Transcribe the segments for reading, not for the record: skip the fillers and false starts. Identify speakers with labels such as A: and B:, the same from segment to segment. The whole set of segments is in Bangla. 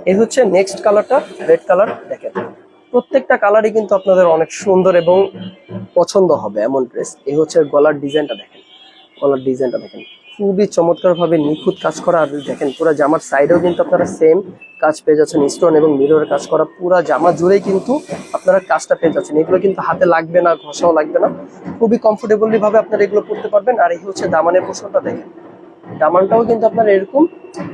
A: এই হচ্ছে নেক্সট কালারটা, রেড কালার। দেখেন প্রত্যেকটা কালারই কিন্তু আপনাদের অনেক সুন্দর এবং পছন্দ হবে এমন ড্রেস। এই হচ্ছে গলার ডিজাইনটা দেখেন, গলার ডিজাইনটা দেখেন খুবই চমৎকার ভাবে নিখুঁত কাজ করা। আর দেখেন পুরো জামার সাইডেও কিন্তু আপনারা সেম কাজ পেয়ে যাচ্ছেন, স্টোন এবং মিররের কাজ করা। পুরো জামা জুড়েই কিন্তু আপনারা কাজটা পেয়ে যাচ্ছেন। এগুলো কিন্তু হাতে লাগবে না, ঘষাও লাগবে না, খুবই কমফোর্টেবলি ভাবে আপনারা এগুলো পরতে পারবেন। আর এই হচ্ছে দামানের পোর্শনটা দেখেন, দামানটাও কিন্তু আপনারা এরকম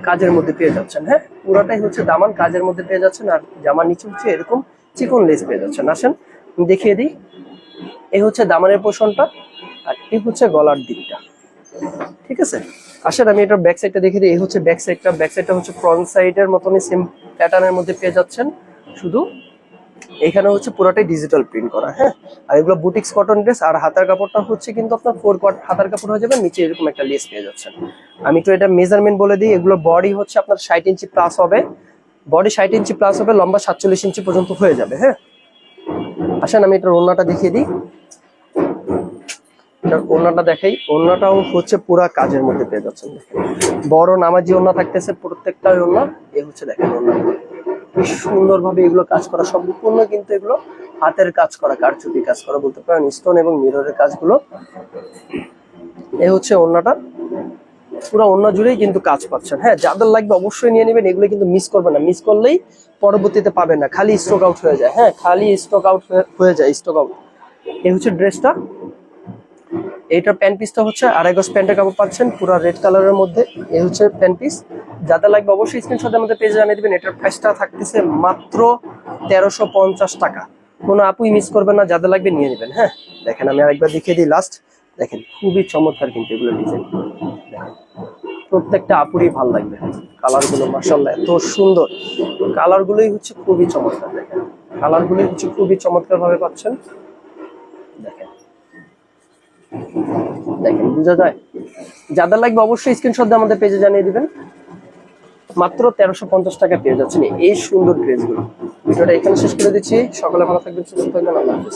A: কাজের মধ্যে পেয়ে যাচ্ছেন। হ্যাঁ, পুরোটাই হচ্ছে দামান কাজের মধ্যে পেয়ে যাচ্ছেন। আর জামার নিচে হচ্ছে এরকম চিকন লেস পেয়ে যাচ্ছেন। আসেন দেখিয়ে দিই, এই হচ্ছে দামানের পোর্শনটা আর এই হচ্ছে গলার দিকটা। ঠিক আছে, আসেন আমি এটার ব্যাক সাইডটা দেখিয়ে দিই। এই হচ্ছে ব্যাক সাইডটা, ব্যাক সাইডটা হচ্ছে ফ্রন্ট সাইডের মতনই সেম প্যাটার্নের মধ্যে পেয়ে যাচ্ছেন, শুধু এখানে হচ্ছে পুরোটাই ডিজিটাল প্রিন্ট করা। হ্যাঁ, আর এগুলো বুটিক্স কটন ড্রেস। আর হাতার কাপড়টা হচ্ছে কিন্তু আপনার 4 কোয়ার্টার হাতার কাপড় হয়ে যাবে, নিচে এরকম একটা লেস পেয়ে যাচ্ছেন। আমি তো এটা মেজারমেন্ট বলে দিই, এগুলো বডি হচ্ছে আপনার 60 ইঞ্চি প্লাস হবে, বডি 60 ইঞ্চি প্লাস হবে, লম্বা 47 ইঞ্চি পর্যন্ত হয়ে যাবে। হ্যাঁ, আসেন আমি এটার ওড়নাটা দেখিয়ে দিই। এটার ওড়নাটা দেখাই, ওড়নাটাও হচ্ছে পুরা কাজের মধ্যে পেয়ে যাচ্ছেন। বড় নামাজি ওড়না থাকতেছে প্রত্যেকটা ওড়না। এই হচ্ছে দেখেন ওড়না সুন্দর ভাবে এগুলো কাজ করা, সম্পূর্ণ কিন্তু এগুলো হাতের কাজ করা, কারচুপি কাজ করা বলতে পারেন, স্টোন এবং মিররের কাজগুলো। এই হচ্ছে ওড়নাটা, পুরো ওড়না জুড়েই কিন্তু কাজ পাচ্ছেন। হ্যাঁ, যাদের লাগবে অবশ্যই নিয়ে নেবেন, এগুলো কিন্তু মিস করবেন না, মিস করলেই পরবর্তীতে পাবেন না, খালি স্টক আউট হয়ে যায়। হ্যাঁ, খালি স্টক আউট হয়ে যায়, স্টক আউট। এই হচ্ছে ড্রেসটা, এইটার প্যান্ট পিসটা হচ্ছে 2.5 গজ প্যান্টের কাপড় পাচ্ছেন পুরো রেড কালারের মধ্যে। এই হচ্ছে প্যান্ট পিস, যাদের লাগবে অবশ্যই স্ক্রিনশটের মধ্যে পেজে জানিয়ে দিবেন। এটার প্রাইসটা থাকতেছে মাত্র 1350 টাকা। কোনো আপুই মিস করবেন না, যাদের লাগবে নিয়ে নেবেন। হ্যাঁ, দেখেন আমি আরেকবার দেখিয়ে দিই লাস্ট। দেখেন খুবই চমৎকার কিন্তু এগুলো ডিজাইন, দেখেন প্রত্যেকটা আপুরই ভালো লাগবে। কালারগুলো মাশাআল্লাহ এত সুন্দর, কালারগুলোই হচ্ছে খুবই চমৎকার। দেখেন কালারগুলোই হচ্ছে খুবই চমৎকার ভাবে পাচ্ছেন। দেখেন দেখেন বোঝা যায়, যাদের লাগবে অবশ্যই স্ক্রিনশট দিয়ে আমাদের পেজে জানিয়ে দিবেন। মাত্র 1350 টাকা পেয়ে যাচ্ছেন এই সুন্দর ড্রেসগুলো। ভিডিওটা এখানে শেষ করে দিচ্ছি, সকলে ভালো থাকবেন, সুস্থ থাকবেন, আল্লাহ হাফেজ।